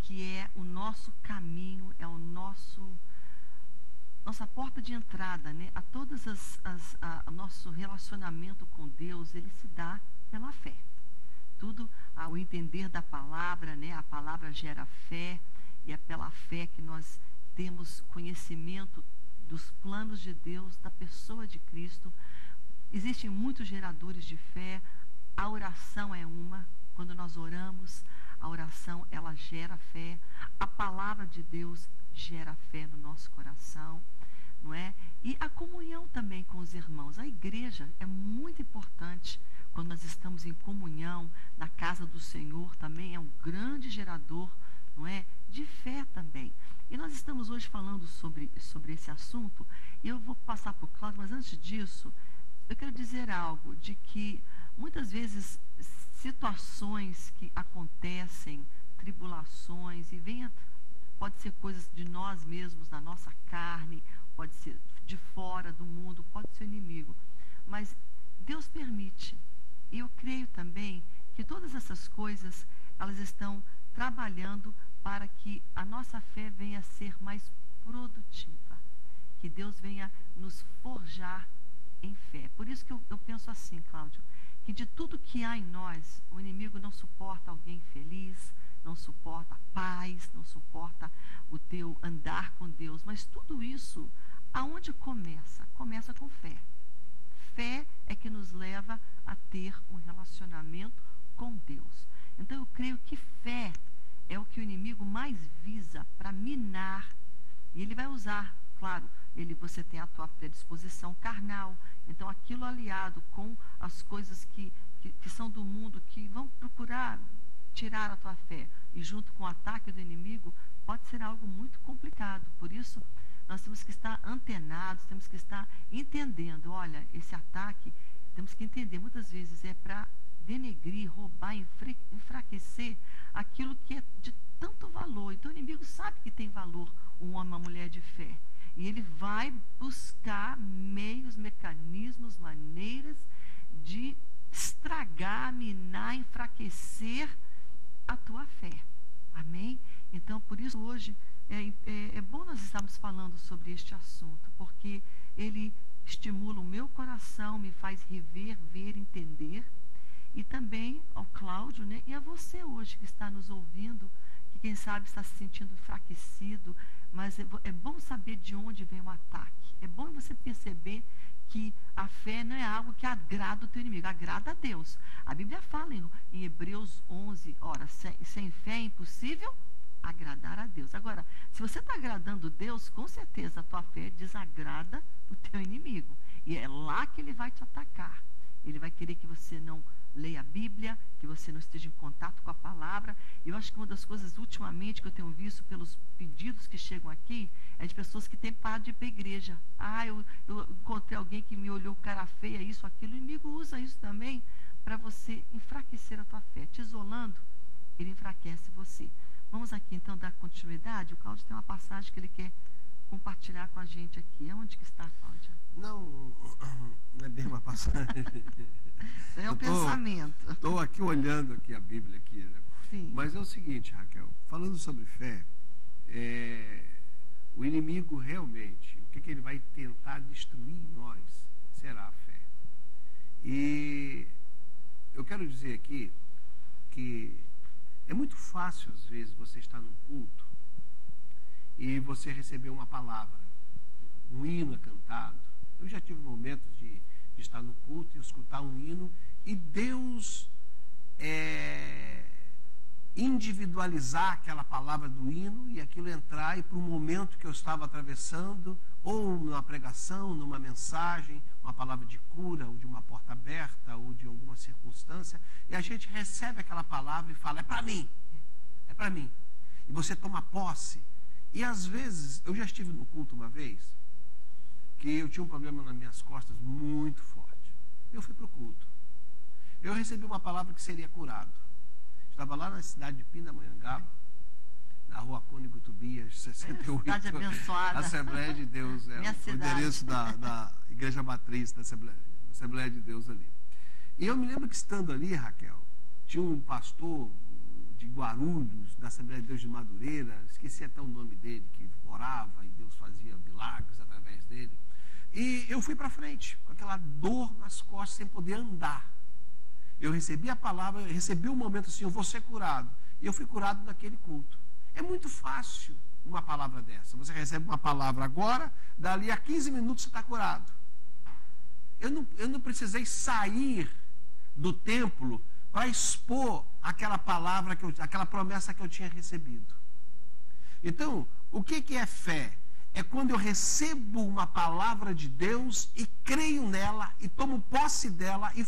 que é o nosso caminho, é o nossa porta de entrada, né, a todas o nosso relacionamento com Deus, ele se dá pela fé. Tudo ao entender da palavra, né, a palavra gera fé, e é pela fé que nós temos conhecimento dos planos de Deus, da pessoa de Cristo. Existem muitos geradores de fé. A oração é uma. Quando nós oramos, a oração, ela gera fé. A palavra de Deus gera fé no nosso coração, não é? E a comunhão também com os irmãos. A igreja é muito importante. Quando nós estamos em comunhão na casa do Senhor, também é um grande gerador, não é, de fé também. E nós estamos hoje falando sobre esse assunto, e eu vou passar para o Cláudio, mas antes disso, eu quero dizer algo, de que muitas vezes situações que acontecem, tribulações, e pode ser coisas de nós mesmos, da nossa carne, pode ser de fora do mundo, pode ser o inimigo, mas Deus permite. E eu creio também que todas essas coisas, elas estão trabalhando para que a nossa fé venha a ser mais produtiva. Que Deus venha nos forjar em fé. Por isso que eu penso assim, Cláudio, que de tudo que há em nós, o inimigo não suporta alguém feliz, não suporta a paz, não suporta o teu andar com Deus. Mas tudo isso, aonde começa? Começa com fé. Fé é que nos leva a ter um relacionamento com Deus. Então eu creio que fé é o que o inimigo mais visa para minar. E ele vai usar, claro, você tem a tua predisposição carnal. Então aquilo aliado com as coisas que são do mundo, que vão procurar tirar a tua fé, e junto com o ataque do inimigo, pode ser algo muito complicado. Por isso, nós temos que estar antenados, temos que estar entendendo, olha, esse ataque, temos que entender, muitas vezes é para denegrir, roubar, enfraquecer aquilo que é de tanto valor. Então o inimigo sabe que tem valor um homem, uma mulher de fé. E ele vai buscar meios, mecanismos, maneiras de estragar, minar, enfraquecer a tua fé. Amém? Então, por isso, hoje, é bom nós estarmos falando sobre este assunto, porque ele estimula o meu coração, me faz rever, ver, entender, e também ao Cláudio, né? E a você hoje que está nos ouvindo, que quem sabe está se sentindo enfraquecido, mas é bom saber de onde vem o ataque. É bom você perceber que a fé não é algo que agrada o teu inimigo, agrada a Deus. A Bíblia fala em Hebreus 11, ora, sem fé é impossível agradar a Deus. Agora, se você está agradando Deus, com certeza a tua fé desagrada o teu inimigo. E é lá que ele vai te atacar. Ele vai querer que você não leia a Bíblia, que você não esteja em contato com a palavra. Eu acho que uma das coisas ultimamente que eu tenho visto pelos pedidos que chegam aqui é de pessoas que têm parado de ir para a igreja. Eu encontrei alguém que me olhou cara feia, isso, aquilo. O inimigo usa isso também para você enfraquecer a tua fé. Te isolando, ele enfraquece você. Vamos aqui então dar continuidade. O Cláudio tem uma passagem que ele quer compartilhar com a gente aqui. Onde que está, Cláudio? Não é bem uma passagem. É um pensamento. Estou aqui olhando aqui a Bíblia aqui, né? Sim. Mas é o seguinte, Raquel, falando sobre fé, o inimigo realmente, o que ele vai tentar destruir em nós será a fé. E eu quero dizer aqui que é muito fácil, às vezes, você estar num culto e você receber uma palavra, um hino é cantado. Eu já tive momentos de estar no culto e escutar um hino e Deus individualizar aquela palavra do hino e aquilo entrar e para um momento que eu estava atravessando, ou numa pregação, numa mensagem, uma palavra de cura, ou de uma porta aberta, ou de alguma circunstância, e a gente recebe aquela palavra e fala, é para mim, é para mim. E você toma posse. E às vezes, eu já estive no culto uma vez, que eu tinha um problema nas minhas costas muito forte. Eu fui para o culto. Eu recebi uma palavra que seria curado. Estava lá na cidade de Pindamonhangaba, na rua Cônigo Tobias, 68. Cidade abençoada. Assembleia de Deus, o endereço da Igreja Matriz da Assembleia de Deus ali. E eu me lembro que estando ali, Raquel, tinha um pastor de Guarulhos, da Assembleia de Deus de Madureira, esqueci até o nome dele, que orava e Deus fazia milagres através dele. E eu fui para frente, com aquela dor nas costas, sem poder andar. Eu recebi a palavra, recebi um momento assim, eu vou ser curado. E eu fui curado naquele culto. É muito fácil uma palavra dessa. Você recebe uma palavra agora, dali a 15 minutos você está curado. Eu não precisei sair do templo para expor aquela palavra, aquela promessa que eu tinha recebido. Então, o que é fé? É quando eu recebo uma palavra de Deus e creio nela e tomo posse dela e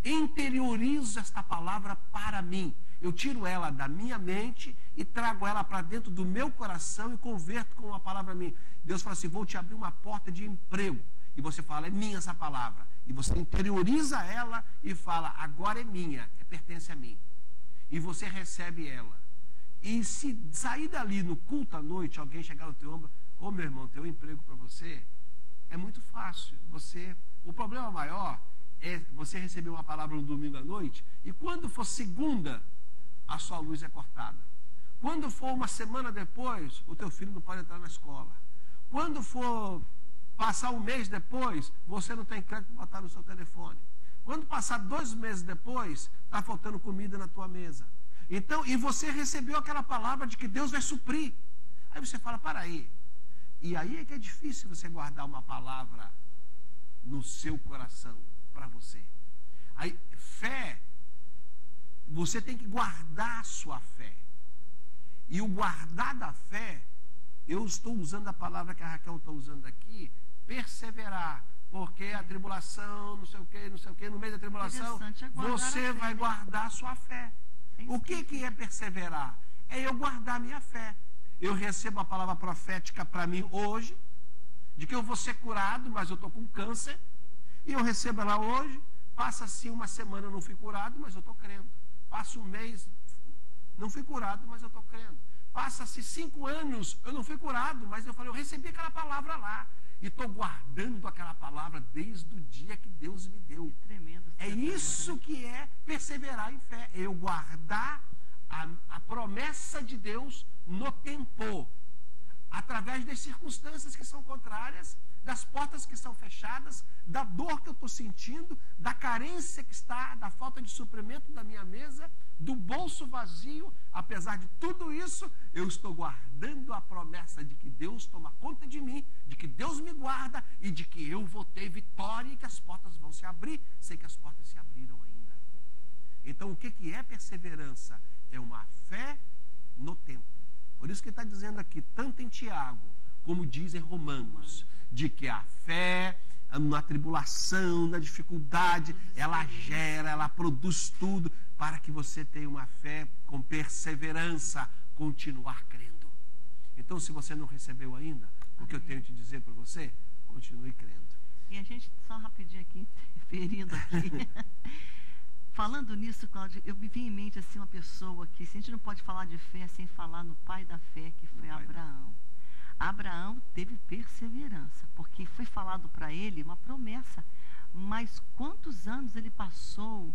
interiorizo esta palavra para mim. Eu tiro ela da minha mente e trago ela para dentro do meu coração e converto com uma palavra minha. Deus fala assim, vou te abrir uma porta de emprego. E você fala, é minha essa palavra. E você interioriza ela e fala, agora é minha, pertence a mim. E você recebe ela. E se sair dali no culto à noite, alguém chegar no teu ombro, ô meu irmão, tem um emprego para você, é muito fácil. O problema maior é você receber uma palavra no domingo à noite e quando for segunda, a sua luz é cortada. Quando for uma semana depois, o teu filho não pode entrar na escola. Quando for passar um mês depois, você não tem crédito para botar no seu telefone. Quando passar 2 meses depois, está faltando comida na tua mesa. Então, e você recebeu aquela palavra de que Deus vai suprir. Aí você fala, para aí. E aí é que é difícil você guardar uma palavra no seu coração, para você. Aí, fé, você tem que guardar a sua fé. E o guardar da fé, eu estou usando a palavra que a Raquel está usando aqui, perseverar. Porque a tribulação, não sei o que, no meio da tribulação, você vai guardar a sua fé. O que é perseverar? É eu guardar a minha fé. Eu recebo a palavra profética para mim hoje, de que eu vou ser curado, mas eu estou com câncer. E eu recebo ela hoje, passa assim uma semana, eu não fui curado, mas eu estou crendo. Passa um mês, não fui curado, mas eu estou crendo. Passa-se 5 anos, eu não fui curado, mas eu falei, eu recebi aquela palavra lá. E estou guardando aquela palavra desde o dia que Deus me deu. Tremendo. É isso que é perseverar em fé. É eu guardar a promessa de Deus no tempo. Através das circunstâncias que são contrárias, das portas que são fechadas, da dor que eu estou sentindo, da carência que está, da falta de suprimento da minha mesa, do bolso vazio. Apesar de tudo isso, eu estou guardando a promessa de que Deus toma conta de mim, de que Deus me guarda e de que eu vou ter vitória e que as portas vão se abrir. Sei que as portas se abriram ainda. Então, o que é perseverança? É uma fé no tempo. Por isso que ele está dizendo aqui, tanto em Tiago, como diz em Romanos, de que a fé, na tribulação, na dificuldade, ela gera, ela produz tudo, para que você tenha uma fé com perseverança, continuar crendo. Então, se você não recebeu ainda, o que eu tenho que dizer para você, continue crendo. E a gente, só rapidinho aqui, interferindo aqui, falando nisso, Cláudio, eu me vi em mente assim uma pessoa que, se a gente não pode falar de fé sem falar no pai da fé, que foi Abraão. Abraão teve perseverança, porque foi falado para ele uma promessa, mas quantos anos ele passou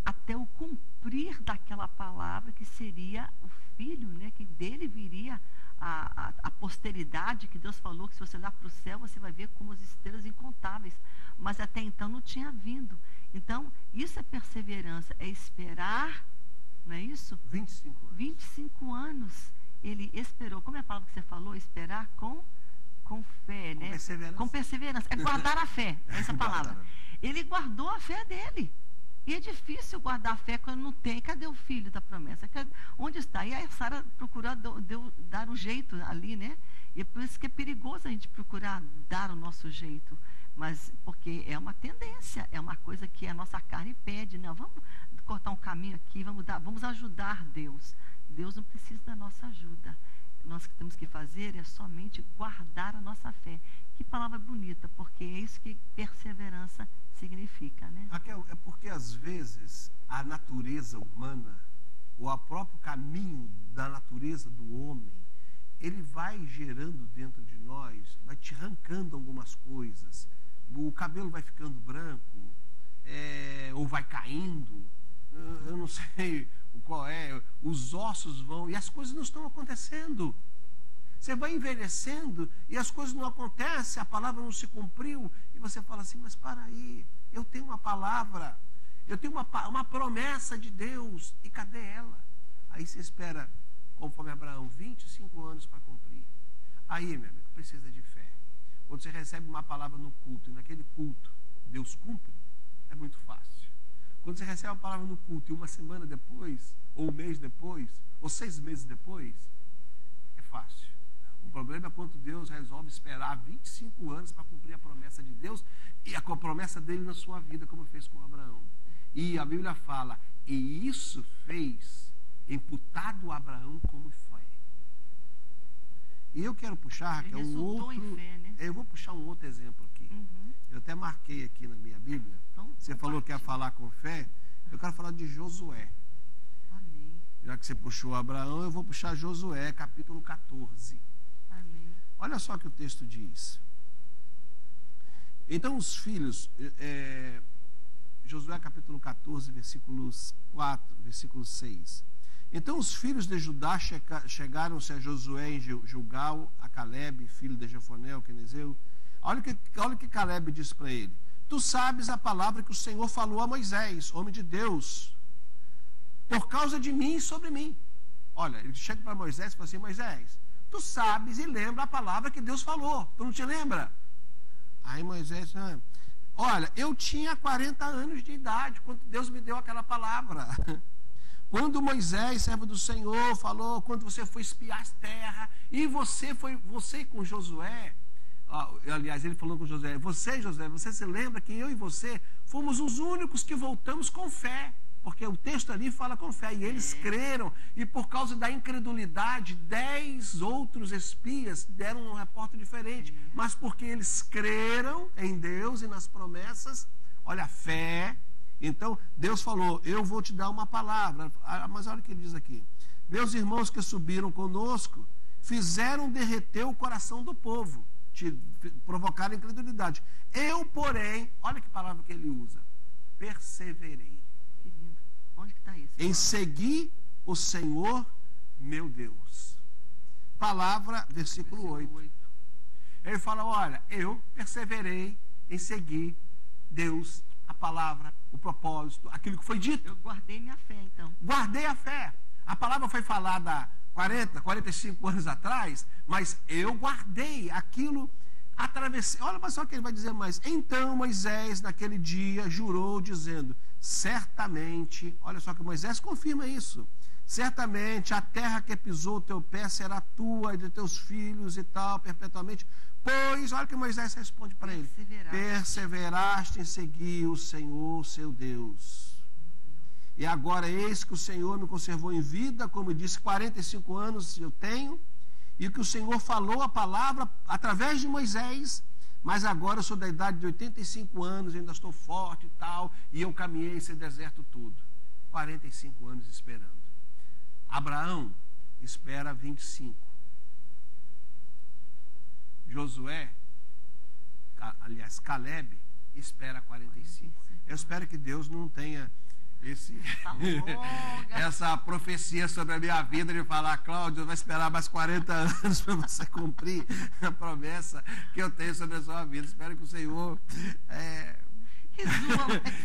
até o cumprir daquela palavra que seria o filho, né, que dele viria a posteridade, que Deus falou que se você olhar para o céu, você vai ver como as estrelas incontáveis, mas até então não tinha vindo. Então, isso é perseverança, é esperar, não é isso? 25 anos. 25 anos ele esperou. Como é a palavra que você falou? Esperar com fé, né? Perseverança. Com perseverança. É guardar a fé, essa palavra. Ele guardou a fé dele. E é difícil guardar a fé quando não tem. Cadê o filho da promessa? Onde está? E aí a Sara procurou dar um jeito ali, né? E é por isso que é perigoso a gente procurar dar o nosso jeito. Mas porque é uma tendência, é uma coisa que a nossa carne pede. Não, vamos cortar um caminho aqui, vamos ajudar Deus. Deus não precisa da nossa ajuda. Nós que temos que fazer é somente guardar a nossa fé. Que palavra bonita, porque é isso que perseverança significa, né? Raquel, é porque às vezes a natureza humana, ou o próprio caminho da natureza do homem, ele vai gerando dentro de nós, vai te arrancando algumas coisas. O cabelo vai ficando branco, ou vai caindo, eu não sei qual é, os ossos vão, e as coisas não estão acontecendo. Você vai envelhecendo e as coisas não acontecem, a palavra não se cumpriu, e você fala assim, mas para aí, eu tenho uma palavra, eu tenho uma promessa de Deus, e cadê ela? Aí você espera, conforme Abraão, 25 anos para cumprir. Aí, meu amigo, precisa de fé. Quando você recebe uma palavra no culto, e naquele culto Deus cumpre, é muito fácil. Quando você recebe uma palavra no culto e uma semana depois, ou um mês depois, ou 6 meses depois, é fácil. O problema é quando Deus resolve esperar 25 anos para cumprir a promessa de Deus e a promessa dele na sua vida, como fez com Abraão. E a Bíblia fala, e isso fez imputado a Abraão como fé. E eu quero puxar, que é um outro... em fé, né? Eu vou puxar um outro exemplo aqui. Eu até marquei aqui na minha Bíblia. Então, você falou que ia falar com fé. Eu quero falar de Josué. Amém. Já que você puxou Abraão, eu vou puxar Josué, capítulo 14. Amém. Olha só o que o texto diz. Então os filhos... Josué capítulo 14, versículos 4, versículo 6. Então os filhos de Judá chegaram-se a Josué em Gilgal, a Calebe, filho de Jefoné, o quenezeu. Olha o que Calebe disse para ele. Tu sabes a palavra que o Senhor falou a Moisés, homem de Deus, por causa de mim e sobre mim. Olha, ele chega para Moisés e fala assim, Moisés, tu sabes e lembra a palavra que Deus falou. Tu não te lembra? Aí Moisés, olha, eu tinha 40 anos de idade quando Deus me deu aquela palavra. Quando Moisés, servo do Senhor, falou, quando você foi espiar a terra, e você com Josué, aliás, ele falou com Josué, Josué, você se lembra que eu e você fomos os únicos que voltamos com fé, porque o texto ali fala com fé, e eles creram, e por causa da incredulidade, 10 outros espias deram um reporte diferente, mas porque eles creram em Deus e nas promessas, olha, a fé. Então, Deus falou, eu vou te dar uma palavra. Mas olha o que ele diz aqui. Meus irmãos que subiram conosco fizeram derreter o coração do povo, provocaram incredulidade. Eu, porém, olha que palavra que ele usa. Perseverei. Que lindo. Onde que está isso? Em seguir o Senhor, meu Deus. Palavra, versículo 8. Ele fala, olha, eu perseverei em seguir Deus, a palavra, o propósito, aquilo que foi dito. Eu guardei minha fé, então. Guardei a fé. A palavra foi falada 45 anos atrás, mas eu guardei aquilo, atravessei. Olha só o que ele vai dizer mais. Então Moisés, naquele dia, jurou, dizendo, certamente, olha só que Moisés confirma isso, certamente a terra que pisou o teu pé será tua e de teus filhos e tal, perpetuamente. Pois, olha o que Moisés responde para ele. Perseveraste em seguir o Senhor, seu Deus. E agora eis que o Senhor me conservou em vida, como disse, 45 anos eu tenho, e que o Senhor falou a palavra através de Moisés, mas agora eu sou da idade de 85 anos, ainda estou forte e tal, e eu caminhei esse deserto todo. 45 anos esperando. Abraão espera 25. Josué, aliás, Calebe, espera 45. Eu espero que Deus não tenha essa profecia sobre a minha vida de falar, Cláudio, vai esperar mais 40 anos para você cumprir a promessa que eu tenho sobre a sua vida. Espero que o Senhor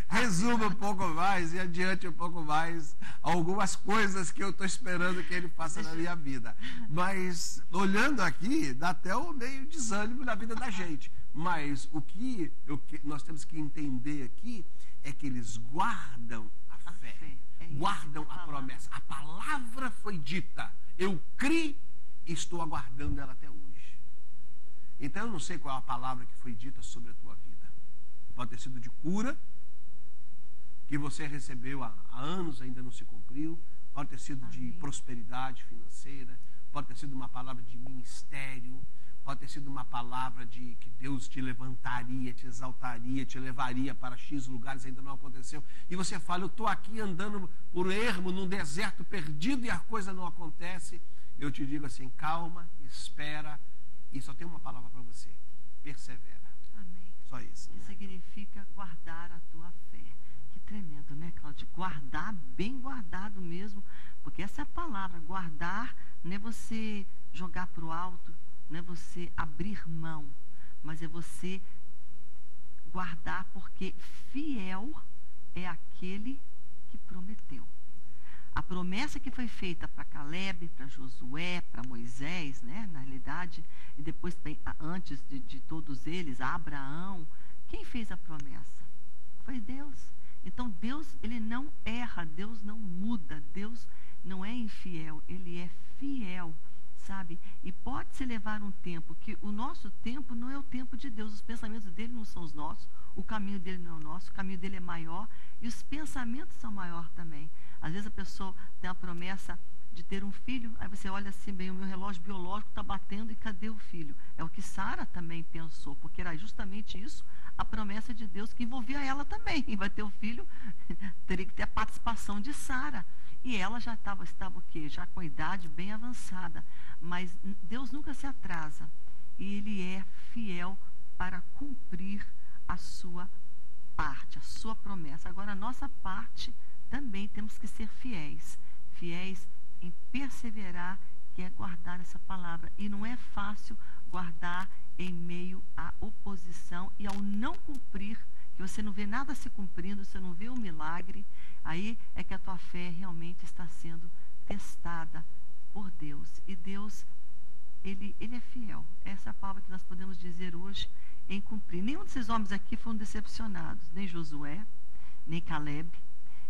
resuma um pouco mais e adiante um pouco mais algumas coisas que eu estou esperando que ele faça na minha vida. Mas, olhando aqui, dá até um meio desânimo na vida da gente. Mas o que nós temos que entender aqui é que eles guardam a fé, guardam a promessa. A palavra foi dita, eu criei e estou aguardando ela até hoje. Então eu não sei qual é a palavra que foi dita sobre a tua vida. Pode ter sido de cura, que você recebeu há anos, ainda não se cumpriu. Pode ter sido de prosperidade financeira. Pode ter sido uma palavra de ministério. Pode ter sido uma palavra de que Deus te levantaria, te exaltaria, te levaria para X lugares, ainda não aconteceu. E você fala, eu estou aqui andando por ermo, num deserto perdido e a coisa não acontece. Eu te digo assim, calma, espera. E só tem uma palavra para você, persevera. Amém. Só isso. Que significa guardar a tua fé. Que tremendo, né, Cláudia? Guardar, bem guardado mesmo, porque essa é a palavra, guardar não é você jogar para o alto, não é você abrir mão, mas é você guardar, porque fiel é aquele que prometeu. A promessa que foi feita para Caleb, para Josué, para Moisés, né, na realidade, e depois, antes de todos eles, Abraão, quem fez a promessa? Foi Deus. Então Deus, ele não erra, Deus não muda, Deus não é infiel, ele é fiel, sabe? E pode-se levar um tempo, que o nosso tempo não é o tempo de Deus, os pensamentos dele não são os nossos, o caminho dele não é o nosso, o caminho dele é maior e os pensamentos são maior também. Às vezes a pessoa tem a promessa de ter um filho, aí você olha assim, bem, o meu relógio biológico está batendo e cadê o filho? É o que Sara também pensou, porque era justamente isso, a promessa de Deus que envolvia ela também. E vai ter o filho, teria que ter a participação de Sara. E ela já estava o quê? Já com a idade bem avançada. Mas Deus nunca se atrasa. E Ele é fiel para cumprir a sua parte, a sua promessa. Agora, a nossa parte também temos que ser fiéis. Fiéis em perseverar, que é guardar essa palavra. E não é fácil guardar em meio à oposição e ao não cumprir, que você não vê nada se cumprindo, você não vê um milagre, aí é que a tua fé realmente está sendo testada por Deus. E Deus, ele é fiel. Essa é a palavra que nós podemos dizer hoje em cumprir. Nenhum desses homens aqui foram decepcionados, nem Josué, nem Caleb,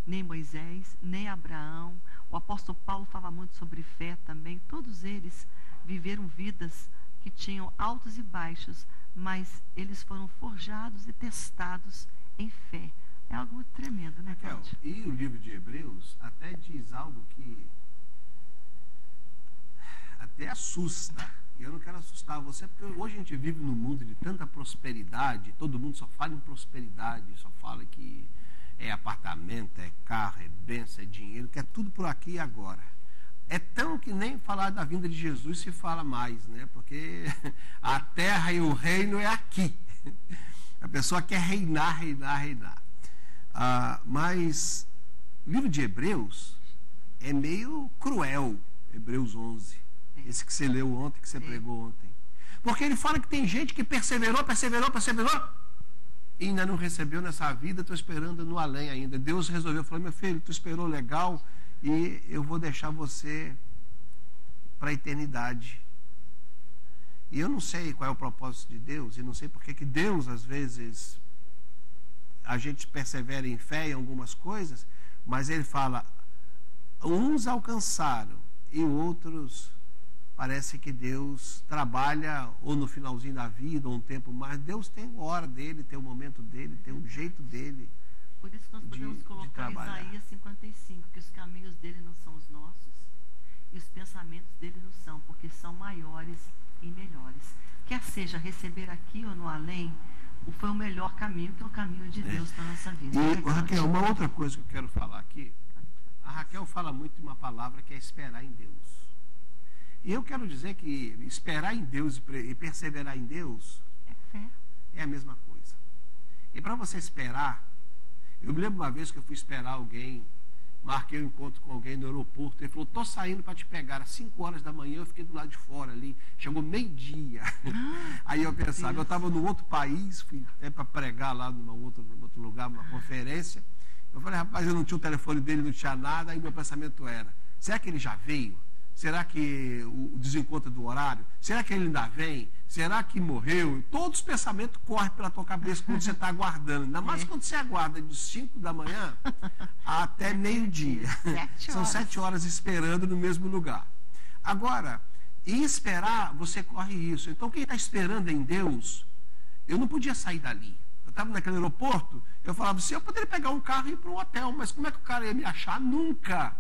nem Moisés, nem Abraão. O apóstolo Paulo fala muito sobre fé também. Todos eles viveram vidas que tinham altos e baixos, mas eles foram forjados e testados em fé. É algo muito tremendo, né, Cláudio? E o livro de Hebreus até diz algo que até assusta. E eu não quero assustar você, porque hoje a gente vive num mundo de tanta prosperidade, todo mundo só fala em prosperidade, só fala que é apartamento, é carro, é bênção, é dinheiro, que é tudo por aqui e agora. É tão que nem falar da vinda de Jesus se fala mais, né? Porque a terra e o reino é aqui. A pessoa quer reinar. Mas o livro de Hebreus é meio cruel, Hebreus 11. Esse que você leu ontem, que você pregou ontem. Porque ele fala que tem gente que perseverou, e ainda não recebeu nessa vida, estou esperando no além ainda. Deus resolveu, falou, meu filho, tu esperou legal, e eu vou deixar você para a eternidade. E eu não sei qual é o propósito de Deus, e não sei porque que Deus, às vezes, a gente persevera em fé em algumas coisas, mas ele fala, uns alcançaram e outros, parece que Deus trabalha ou no finalzinho da vida, ou um tempo mais. Deus tem a hora dele, tem o momento dele, tem o jeito dele. Por isso nós podemos colocar Isaías 55, que os caminhos dele não são os nossos e os pensamentos dele não são, porque são maiores e melhores. Quer seja receber aqui ou no além, foi o melhor caminho, que é o caminho de Deus para a nossa vida. E, Raquel, uma outra coisa que eu quero falar aqui, a Raquel fala muito de uma palavra que é esperar em Deus. E eu quero dizer que esperar em Deus e perseverar em Deus é fé. É a mesma coisa. E para você esperar, eu me lembro uma vez que eu fui esperar alguém, marquei um encontro com alguém no aeroporto, ele falou, estou saindo para te pegar às 5 horas da manhã, eu fiquei do lado de fora ali, chegou meio-dia. Aí eu pensava, eu estava num outro país, fui até para pregar lá num outro lugar, numa conferência. Eu falei, rapaz, eu não tinha o telefone dele, não tinha nada, aí meu pensamento era, será que ele já veio? Será que o desencontro do horário? Será que ele ainda vem? Será que morreu? Todos os pensamentos correm pela tua cabeça quando você está aguardando. Ainda mais quando você aguarda de 5 da manhã até meio-dia. São 7 horas esperando no mesmo lugar. Agora, em esperar, você corre isso. Então, quem está esperando em Deus, eu não podia sair dali. Eu estava naquele aeroporto, eu falava assim, eu poderia pegar um carro e ir para um hotel, mas como é que o cara ia me achar? Nunca.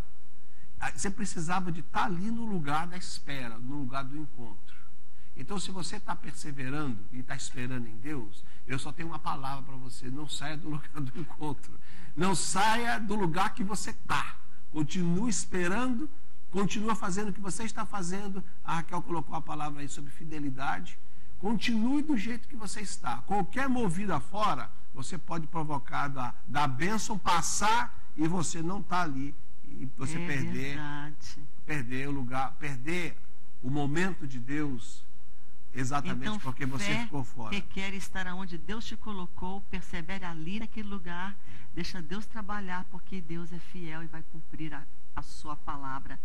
Você precisava de estar ali no lugar da espera, no lugar do encontro. Então, se você está perseverando e está esperando em Deus, eu só tenho uma palavra para você, não saia do lugar do encontro. Não saia do lugar que você está. Continue esperando, continua fazendo o que você está fazendo. A Raquel colocou a palavra aí sobre fidelidade. Continue do jeito que você está. Qualquer movida fora você pode provocar da bênção passar e você não está ali. E você perder o lugar, perder o momento de Deus, exatamente então, porque você ficou fora. Requer estar onde Deus te colocou, persevere ali naquele lugar, deixa Deus trabalhar, porque Deus é fiel e vai cumprir a sua palavra,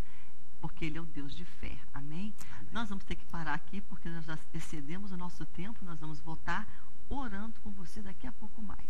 porque Ele é o Deus de fé. Amém? Nós vamos ter que parar aqui, porque nós já excedemos o nosso tempo, nós vamos voltar orando com você daqui a pouco mais.